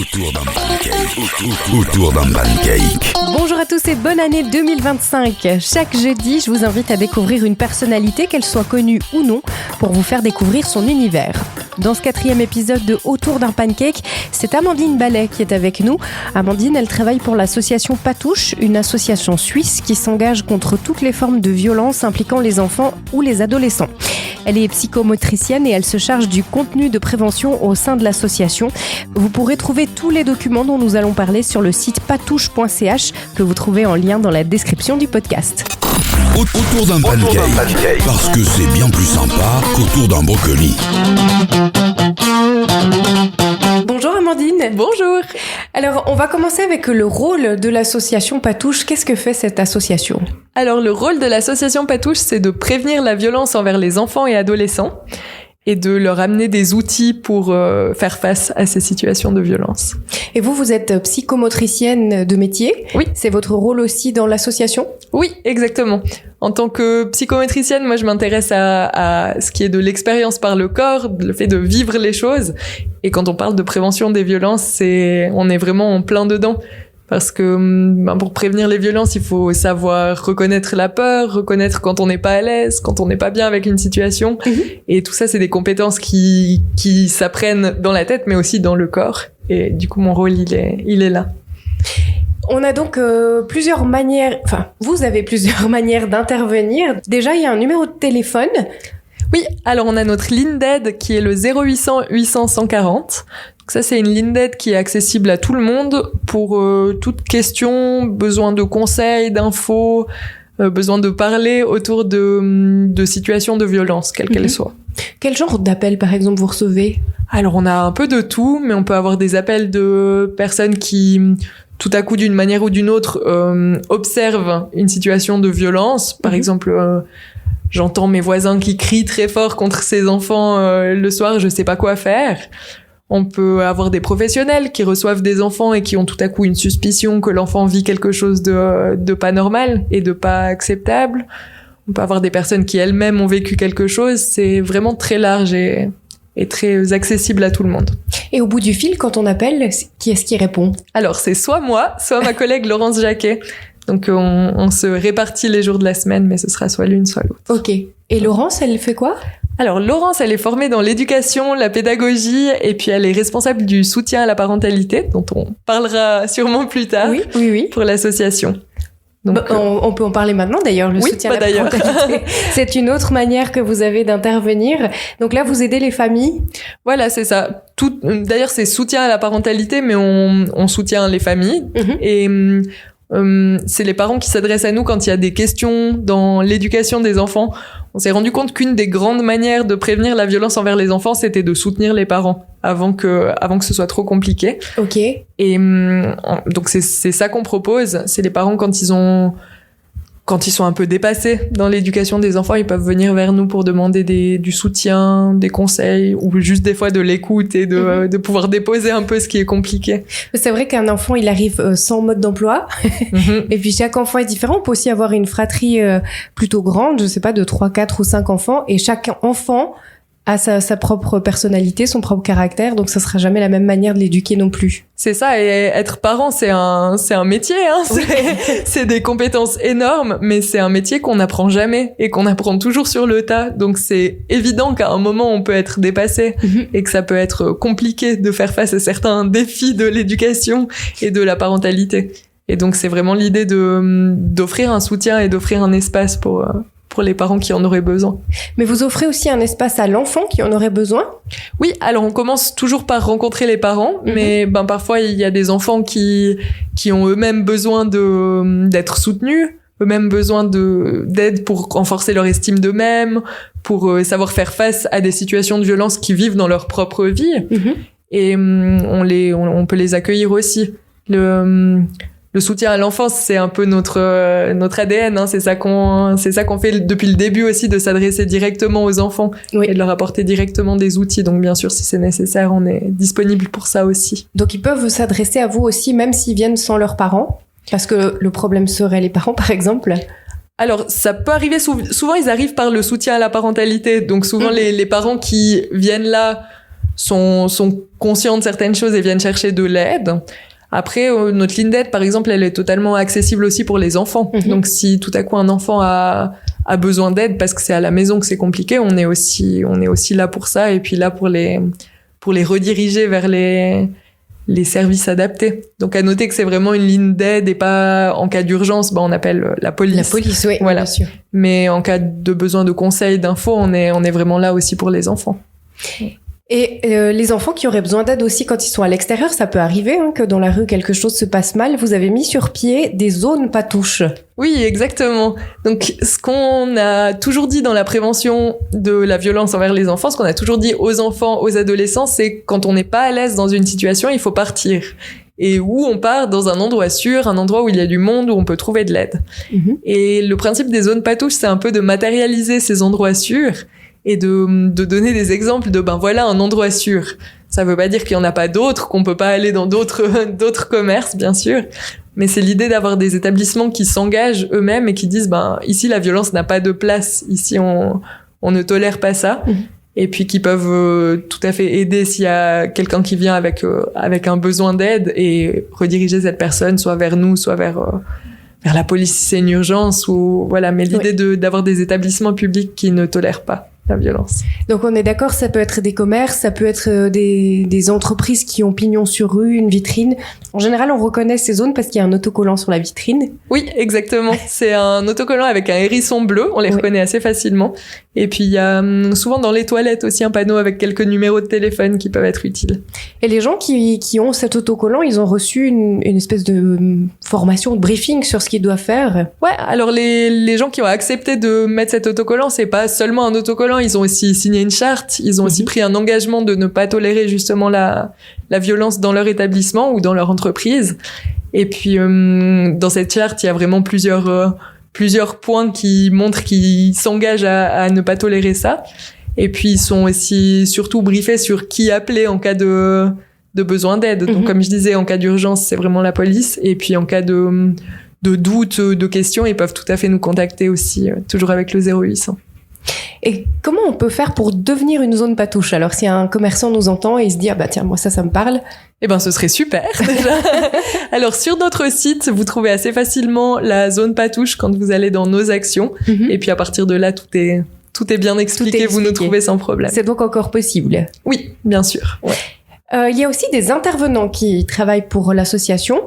Autour d'un pancake. Autour d'un pancake. Bonjour à tous et bonne année 2025. Chaque jeudi, je vous invite à découvrir une personnalité, qu'elle soit connue ou non, pour vous faire découvrir son univers. Dans ce 4e épisode de Autour d'un pancake, c'est Amandine Ballet qui est avec nous. Amandine, elle travaille pour l'association Patouche, une association suisse qui s'engage contre toutes les formes de violence impliquant les enfants ou les adolescents. Elle est psychomotricienne et elle se charge du contenu de prévention au sein de l'association. Vous pourrez trouver tous les documents dont nous allons parler sur le site patouche.ch que vous trouvez en lien dans la description du podcast. Autour d'un pancake. Parce que c'est bien plus sympa qu'autour d'un brocoli. Bonjour Amandine. Bonjour. Alors, on va commencer avec le rôle de l'association Patouche. Qu'est-ce que fait cette association ? Alors, le rôle de l'association Patouche, c'est de prévenir la violence envers les enfants et adolescents et de leur amener des outils pour faire face à ces situations de violence. Et vous êtes psychomotricienne de métier. Oui. C'est votre rôle aussi dans l'association ? Oui, exactement. En tant que psychomotricienne, moi, je m'intéresse à ce qui est de l'expérience par le corps, le fait de vivre les choses. Et quand on parle de prévention des violences, on est vraiment en plein dedans. Parce que pour prévenir les violences, il faut savoir reconnaître la peur, reconnaître quand on n'est pas à l'aise, quand on n'est pas bien avec une situation. Et tout ça, c'est des compétences qui s'apprennent dans la tête, mais aussi dans le corps. Et du coup, mon rôle, il est là. On a donc plusieurs manières, vous avez plusieurs manières d'intervenir. Déjà, il y a un numéro de téléphone. Oui, alors on a notre ligne d'aide qui est le 0800 800 140. Donc ça, c'est une ligne d'aide qui est accessible à tout le monde pour toute question, besoin de conseils, d'infos, besoin de parler autour de situations de violence, quelles qu'elles soient. Quel genre d'appel, par exemple, vous recevez ? Alors, on a un peu de tout, mais on peut avoir des appels de personnes qui, tout à coup, d'une manière ou d'une autre, observent une situation de violence. Par exemple, j'entends mes voisins qui crient très fort contre ces enfants le soir, je sais pas quoi faire. On peut avoir des professionnels qui reçoivent des enfants et qui ont tout à coup une suspicion que l'enfant vit quelque chose de pas normal et de pas acceptable. On peut avoir des personnes qui elles-mêmes ont vécu quelque chose. C'est vraiment très large et très accessible à tout le monde. Et au bout du fil, quand on appelle, qui est-ce qui répond ? Alors, c'est soit moi, soit ma collègue Laurence Jacquet. Donc, on se répartit les jours de la semaine, mais ce sera soit l'une, soit l'autre. Ok. Et Laurence, elle fait quoi ? Alors, Laurence, elle est formée dans l'éducation, la pédagogie, et puis elle est responsable du soutien à la parentalité, dont on parlera sûrement plus tard. Oui. Pour l'association. Donc, on peut en parler maintenant d'ailleurs, le soutien à la parentalité. C'est une autre manière que vous avez d'intervenir. Donc là, vous aidez les familles. Voilà, c'est ça. D'ailleurs, c'est soutien à la parentalité, mais on soutient les familles. Et c'est les parents qui s'adressent à nous quand il y a des questions dans l'éducation des enfants. On s'est rendu compte qu'une des grandes manières de prévenir la violence envers les enfants, c'était de soutenir les parents avant que ce soit trop compliqué. Ok. Et donc c'est ça qu'on propose. C'est les parents quand ils sont un peu dépassés dans l'éducation des enfants, ils peuvent venir vers nous pour demander du soutien, des conseils, ou juste des fois de l'écoute et de pouvoir déposer un peu ce qui est compliqué. C'est vrai qu'un enfant, il arrive sans mode d'emploi. Et puis chaque enfant est différent. On peut aussi avoir une fratrie plutôt grande, je sais pas, de 3, 4 ou 5 enfants. Et chaque enfant a sa propre personnalité, son propre caractère. Donc ça sera jamais la même manière de l'éduquer non plus. C'est ça, et être parent, c'est un métier, hein. C'est des compétences énormes, mais c'est un métier qu'on n'apprend jamais et qu'on apprend toujours sur le tas. Donc c'est évident qu'à un moment, on peut être dépassé et que ça peut être compliqué de faire face à certains défis de l'éducation et de la parentalité. Et donc c'est vraiment l'idée d'offrir un soutien et d'offrir un espace pour les parents qui en auraient besoin. Mais vous offrez aussi un espace à l'enfant qui en aurait besoin ? Oui, alors on commence toujours par rencontrer les parents, mais parfois il y a des enfants qui ont eux-mêmes besoin d'être soutenus, eux-mêmes besoin d'aide pour renforcer leur estime d'eux-mêmes, pour savoir faire face à des situations de violence qu'ils vivent dans leur propre vie. Et on peut les accueillir aussi. Le soutien à l'enfance, c'est un peu notre ADN, hein. C'est ça qu'on fait depuis le début aussi, de s'adresser directement aux enfants et de leur apporter directement des outils. Donc bien sûr, si c'est nécessaire, on est disponible pour ça aussi. Donc ils peuvent s'adresser à vous aussi, même s'ils viennent sans leurs parents, parce que le problème serait les parents, par exemple. Alors, ça peut arriver, souvent ils arrivent par le soutien à la parentalité. Donc souvent les parents qui viennent là sont conscients de certaines choses et viennent chercher de l'aide. Après, notre ligne d'aide, par exemple, elle est totalement accessible aussi pour les enfants. Donc, si tout à coup un enfant a besoin d'aide parce que c'est à la maison que c'est compliqué, on est aussi là pour ça et puis là pour les rediriger vers les services adaptés. Donc, à noter que c'est vraiment une ligne d'aide et pas en cas d'urgence, on appelle la police. La police, oui, voilà. bien sûr. Mais en cas de besoin de conseils, d'infos, on est vraiment là aussi pour les enfants. Et les enfants qui auraient besoin d'aide aussi quand ils sont à l'extérieur, ça peut arriver que dans la rue quelque chose se passe mal. Vous avez mis sur pied des zones pas touches. Oui, exactement. Donc, ce qu'on a toujours dit dans la prévention de la violence envers les enfants, ce qu'on a toujours dit aux enfants, aux adolescents, c'est quand on n'est pas à l'aise dans une situation, il faut partir. Et où on part dans un endroit sûr, un endroit où il y a du monde, où on peut trouver de l'aide. Et le principe des zones pas touches, c'est un peu de matérialiser ces endroits sûrs et de donner des exemples de voilà un endroit sûr. Ça veut pas dire qu'il y en a pas d'autres, qu'on peut pas aller dans d'autres commerces, bien sûr, mais c'est l'idée d'avoir des établissements qui s'engagent eux-mêmes et qui disent ici la violence n'a pas de place, ici on ne tolère pas ça. Et puis qui peuvent tout à fait aider s'il y a quelqu'un qui vient avec un besoin d'aide et rediriger cette personne soit vers nous, soit vers la police si c'est une urgence ou voilà, mais l'idée d'avoir des établissements publics qui ne tolèrent pas la violence. Donc on est d'accord, ça peut être des commerces, ça peut être des entreprises qui ont pignon sur rue, une vitrine. En général, on reconnaît ces zones parce qu'il y a un autocollant sur la vitrine. Oui, exactement. C'est un autocollant avec un hérisson bleu, on les reconnaît assez facilement. Et puis il y a souvent dans les toilettes aussi un panneau avec quelques numéros de téléphone qui peuvent être utiles. Et les gens qui ont cet autocollant, ils ont reçu une espèce de formation, de briefing sur ce qu'ils doivent faire. Ouais, alors les gens qui ont accepté de mettre cet autocollant, c'est pas seulement un autocollant, ils ont aussi signé une charte, ils ont aussi pris un engagement de ne pas tolérer justement la violence dans leur établissement ou dans leur entreprise. Et puis dans cette charte, il y a vraiment plusieurs points qui montrent qu'ils s'engagent à ne pas tolérer ça. Et puis ils sont aussi surtout briefés sur qui appeler en cas de besoin d'aide. Donc comme je disais, en cas d'urgence, c'est vraiment la police. Et puis en cas de doute, de questions, ils peuvent tout à fait nous contacter aussi, toujours avec le 0800. Et comment on peut faire pour devenir une zone pas touche? Alors, si un commerçant nous entend et il se dit, tiens, moi, ça me parle. Ce serait super, déjà. Alors, sur notre site, vous trouvez assez facilement la zone pas touche quand vous allez dans nos actions. Et puis, à partir de là, tout est bien expliqué. Vous nous trouvez sans problème. C'est donc encore possible? Oui, bien sûr. Ouais. Il y a aussi des intervenants qui travaillent pour l'association.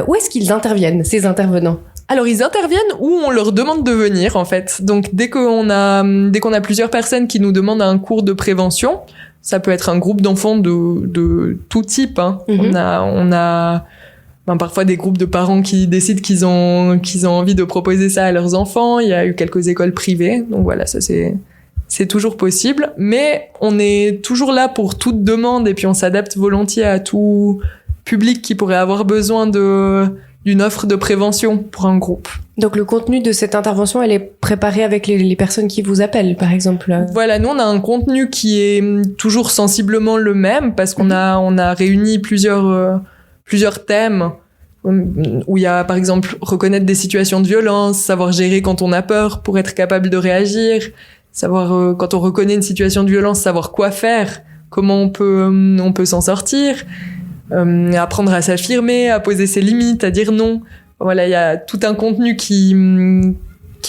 Où est-ce qu'ils interviennent, ces intervenants? Alors, ils interviennent où on leur demande de venir, en fait. Donc, dès qu'on a plusieurs personnes qui nous demandent un cours de prévention, ça peut être un groupe d'enfants de tout type, hein. On a parfois des groupes de parents qui décident qu'ils ont envie de proposer ça à leurs enfants. Il y a eu quelques écoles privées. Donc voilà, ça c'est toujours possible. Mais on est toujours là pour toute demande et puis on s'adapte volontiers à tout public qui pourrait avoir besoin d'une offre de prévention pour un groupe. Donc le contenu de cette intervention, elle est préparée avec les personnes qui vous appellent, par exemple? Voilà, nous on a un contenu qui est toujours sensiblement le même parce qu'on a réuni plusieurs thèmes où il y a par exemple reconnaître des situations de violence, savoir gérer quand on a peur pour être capable de réagir, savoir quand on reconnaît une situation de violence, savoir quoi faire, comment on peut s'en sortir. Apprendre à s'affirmer, à poser ses limites, à dire non. Voilà, il y a tout un contenu qui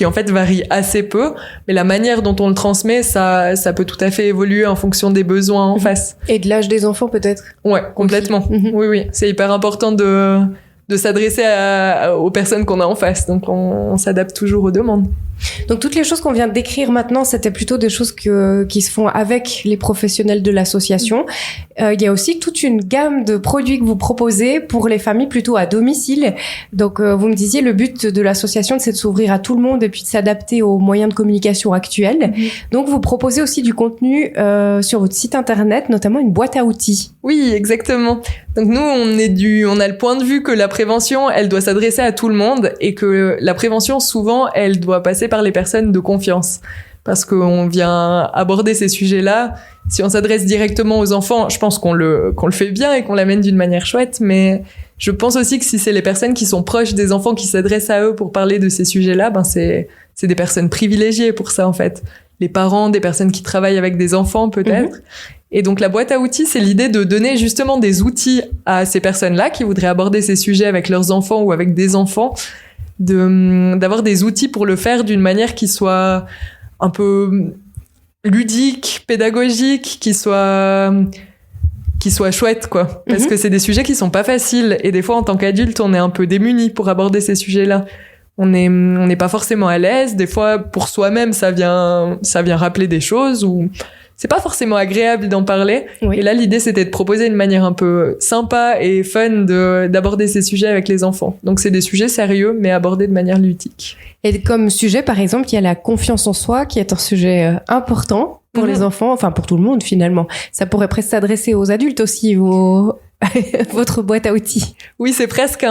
en fait varie assez peu, mais la manière dont on le transmet, ça peut tout à fait évoluer en fonction des besoins en face. Et de l'âge des enfants peut-être? Ouais, complètement. Oui, c'est hyper important de s'adresser aux personnes qu'on a en face. Donc on s'adapte toujours aux demandes. Donc toutes les choses qu'on vient de décrire maintenant, c'était plutôt des choses qui se font avec les professionnels de l'association. Il y a aussi toute une gamme de produits que vous proposez pour les familles plutôt à domicile. Donc vous me disiez, le but de l'association, c'est de s'ouvrir à tout le monde et puis de s'adapter aux moyens de communication actuels. Donc vous proposez aussi du contenu sur votre site internet, notamment une boîte à outils. Oui, exactement. Donc nous, on a le point de vue que la prévention, elle doit s'adresser à tout le monde et que la prévention, souvent, elle doit passer par les personnes de confiance. Parce qu'on vient aborder ces sujets-là. Si on s'adresse directement aux enfants, je pense qu'on le fait bien et qu'on l'amène d'une manière chouette, mais je pense aussi que si c'est les personnes qui sont proches des enfants qui s'adressent à eux pour parler de ces sujets-là, c'est des personnes privilégiées pour ça, en fait. Les parents, des personnes qui travaillent avec des enfants, peut-être. Et donc la boîte à outils, c'est l'idée de donner justement des outils à ces personnes-là qui voudraient aborder ces sujets avec leurs enfants ou avec des enfants, d'avoir des outils pour le faire d'une manière qui soit un peu ludique, pédagogique, qui soit chouette, quoi. Parce que c'est des sujets qui sont pas faciles. Et des fois, en tant qu'adulte, on est un peu démunis pour aborder ces sujets-là. On n'est pas forcément à l'aise. Des fois, pour soi-même, ça vient rappeler des choses ou c'est pas forcément agréable d'en parler. Oui. Et là, l'idée, c'était de proposer une manière un peu sympa et fun d'aborder ces sujets avec les enfants. Donc, c'est des sujets sérieux, mais abordés de manière ludique. Et comme sujet, par exemple, il y a la confiance en soi, qui est un sujet important pour les enfants, enfin, pour tout le monde, finalement. Ça pourrait presque s'adresser aux adultes aussi, votre boîte à outils. Oui, c'est presque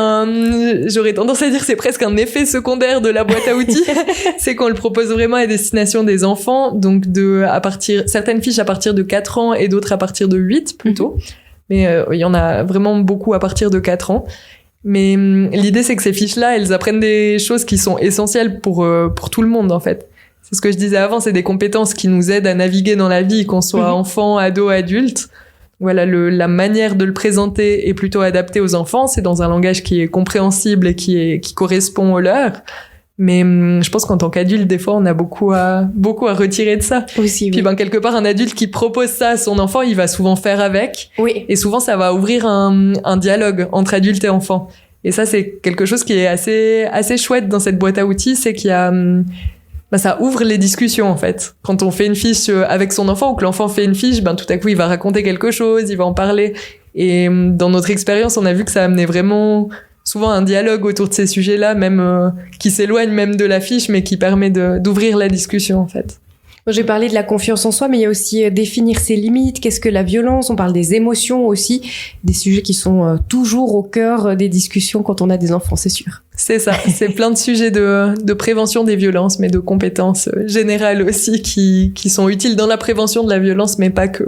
j'aurais tendance à dire c'est presque un effet secondaire de la boîte à outils. C'est qu'on le propose vraiment à destination des enfants, donc certaines fiches à partir de 4 ans et d'autres à partir de 8 plutôt. Mais il y en a vraiment beaucoup à partir de 4 ans. Mais l'idée c'est que ces fiches-là, elles apprennent des choses qui sont essentielles pour tout le monde en fait. C'est ce que je disais avant, c'est des compétences qui nous aident à naviguer dans la vie, qu'on soit enfant, ado, adulte. Voilà, la manière de le présenter est plutôt adaptée aux enfants. C'est dans un langage qui est compréhensible et qui correspond au leur. Mais je pense qu'en tant qu'adulte, des fois, on a beaucoup à retirer de ça. Aussi, Puis quelque part, un adulte qui propose ça à son enfant, il va souvent faire avec. Oui. Et souvent, ça va ouvrir un dialogue entre adulte et enfant. Et ça, c'est quelque chose qui est assez chouette dans cette boîte à outils, c'est qu'il y a ça ouvre les discussions en fait. Quand on fait une fiche avec son enfant ou que l'enfant fait une fiche, tout à coup il va raconter quelque chose, il va en parler. Et dans notre expérience, on a vu que ça amenait vraiment souvent un dialogue autour de ces sujets-là, même qui s'éloigne même de la fiche, mais qui permet d'ouvrir la discussion en fait. J'ai parlé de la confiance en soi, mais il y a aussi définir ses limites. Qu'est-ce que la violence? On parle des émotions aussi, des sujets qui sont toujours au cœur des discussions quand on a des enfants, c'est sûr. C'est ça, c'est plein de sujets de prévention des violences, mais de compétences générales aussi qui sont utiles dans la prévention de la violence, mais pas que.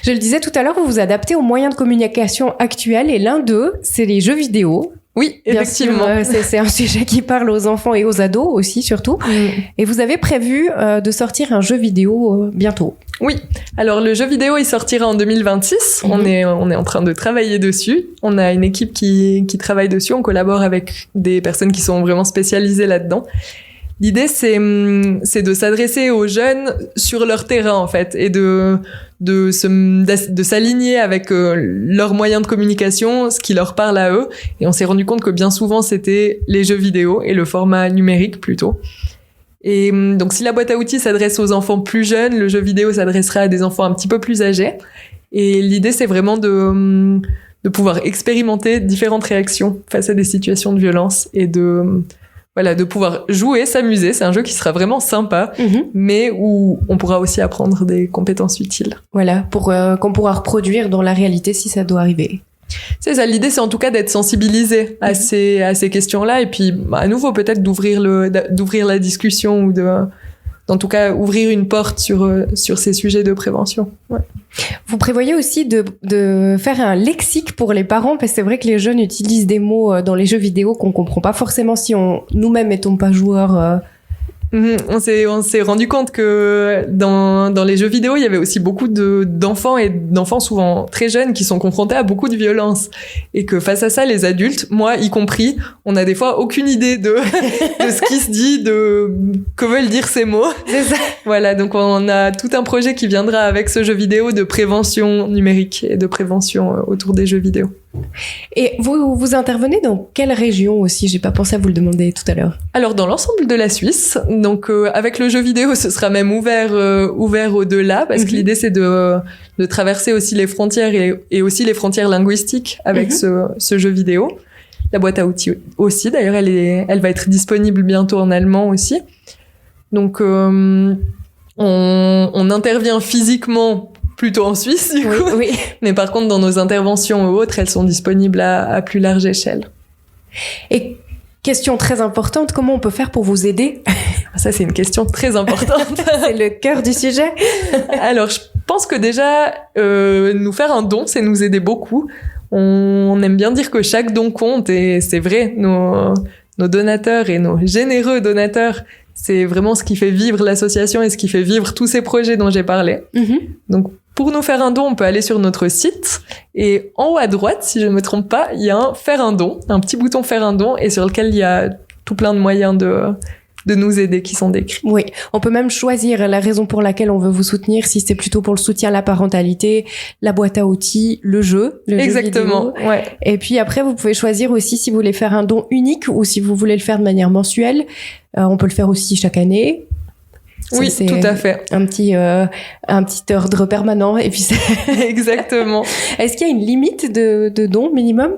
Je le disais tout à l'heure, vous vous adaptez aux moyens de communication actuels et l'un d'eux, c'est les jeux vidéo. Oui, effectivement. Bien sûr, c'est un sujet qui parle aux enfants et aux ados aussi, surtout. Et vous avez prévu de sortir un jeu vidéo bientôt. Oui. Alors, le jeu vidéo, il sortira en 2026. On est en train de travailler dessus. On a une équipe qui travaille dessus. On collabore avec des personnes qui sont vraiment spécialisées là-dedans. L'idée, c'est de s'adresser aux jeunes sur leur terrain, en fait, et de s'aligner avec leurs moyens de communication, ce qui leur parle à eux. Et on s'est rendu compte que bien souvent, c'était les jeux vidéo et le format numérique plutôt. Et donc, si la boîte à outils s'adresse aux enfants plus jeunes, le jeu vidéo s'adressera à des enfants un petit peu plus âgés. Et l'idée, c'est vraiment de pouvoir expérimenter différentes réactions face à des situations de violence et de pouvoir jouer, s'amuser. C'est un jeu qui sera vraiment sympa, mais où on pourra aussi apprendre des compétences utiles. Voilà, pour qu'on pourra reproduire dans la réalité si ça doit arriver. C'est ça, l'idée c'est en tout cas d'être sensibilisé à ces questions-là et puis à nouveau peut-être d'ouvrir la discussion ou en tout cas ouvrir une porte sur ces sujets de prévention. Ouais. Vous prévoyez aussi de faire un lexique pour les parents parce que c'est vrai que les jeunes utilisent des mots dans les jeux vidéo qu'on comprend pas forcément si nous-mêmes étant pas joueurs. On s'est rendu compte que dans les jeux vidéo, il y avait aussi beaucoup d'enfants et d'enfants souvent très jeunes qui sont confrontés à beaucoup de violence et que face à ça, les adultes, moi y compris, on a des fois aucune idée de ce qui se dit, de que veulent dire ces mots. C'est ça. Voilà, donc on a tout un projet qui viendra avec ce jeu vidéo de prévention numérique et de prévention autour des jeux vidéo. Et vous intervenez dans quelle région aussi? J'ai pas pensé à vous le demander tout à l'heure. Alors dans l'ensemble de la Suisse, donc avec le jeu vidéo, ce sera même ouvert au-delà parce que l'idée c'est de traverser aussi les frontières et aussi les frontières linguistiques avec ce jeu vidéo. La boîte à outils aussi, d'ailleurs, elle va être disponible bientôt en allemand aussi. Donc on intervient physiquement plutôt en Suisse, du coup. Oui. Mais par contre, dans nos interventions ou autres, elles sont disponibles à plus large échelle. Et question très importante, comment on peut faire pour vous aider? Ça, c'est une question très importante. C'est le cœur du sujet. Alors, je pense que déjà, nous faire un don, c'est nous aider beaucoup. On aime bien dire que chaque don compte, et c'est vrai, nos donateurs et nos généreux donateurs, c'est vraiment ce qui fait vivre l'association et ce qui fait vivre tous ces projets dont j'ai parlé. Donc, pour nous faire un don, on peut aller sur notre site et en haut à droite, si je ne me trompe pas, il y a un faire un don, un petit bouton faire un don et sur lequel il y a tout plein de moyens de nous aider qui sont décrits. Oui, on peut même choisir la raison pour laquelle on veut vous soutenir, si c'est plutôt pour le soutien à la parentalité, la boîte à outils, le jeu Exactement, vidéo. ouais. Et puis après, vous pouvez choisir aussi si vous voulez faire un don unique ou si vous voulez le faire de manière mensuelle. On peut le faire aussi chaque année. Oui, c'est tout à fait. Un petit ordre permanent. Et puis Exactement. Est-ce qu'il y a une limite de dons minimum?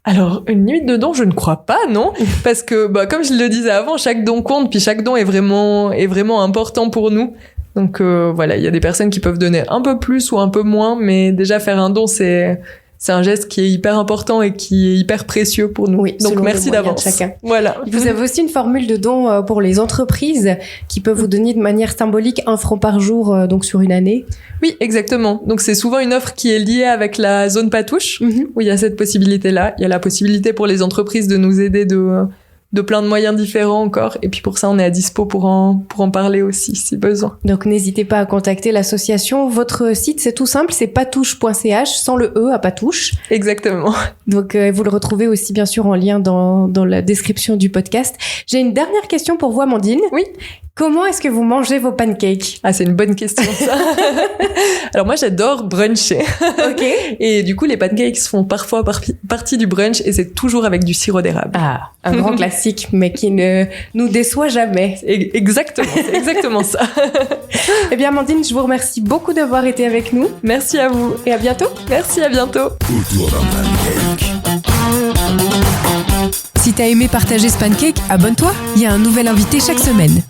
Alors, une limite de don, je ne crois pas, non. Parce que, comme je le disais avant, chaque don compte, puis chaque don est vraiment important pour nous. Donc, voilà, il y a des personnes qui peuvent donner un peu plus ou un peu moins, mais déjà faire un don, c'est un geste qui est hyper important et qui est hyper précieux pour nous. Oui, donc merci d'avance. Chacun. Voilà. Vous avez aussi une formule de don pour les entreprises qui peut vous donner de manière symbolique 1 franc par jour, donc sur une année. Oui, exactement. Donc c'est souvent une offre qui est liée avec la zone Patouche, où il y a cette possibilité-là. Il y a la possibilité pour les entreprises de nous aider de plein de moyens différents encore. Et puis pour ça, on est à dispo pour en parler aussi, si besoin. Donc n'hésitez pas à contacter l'association. Votre site, c'est tout simple, c'est patouche.ch, sans le E à Patouche. Exactement. Donc vous le retrouvez aussi bien sûr en lien dans la description du podcast. J'ai une dernière question pour vous, Amandine. Oui. Comment est-ce que vous mangez vos pancakes? Ah, c'est une bonne question, ça. Alors moi, j'adore bruncher. Ok. Et du coup, les pancakes font parfois partie du brunch et c'est toujours avec du sirop d'érable. Ah, un grand classique, mais qui ne nous déçoit jamais. Exactement, c'est exactement ça. Eh bien, Amandine, je vous remercie beaucoup d'avoir été avec nous. Merci à vous. Et à bientôt. Merci, à bientôt. Autour d'un pancake. Si t'as aimé partager ce pancake, abonne-toi. Il y a un nouvel invité chaque semaine.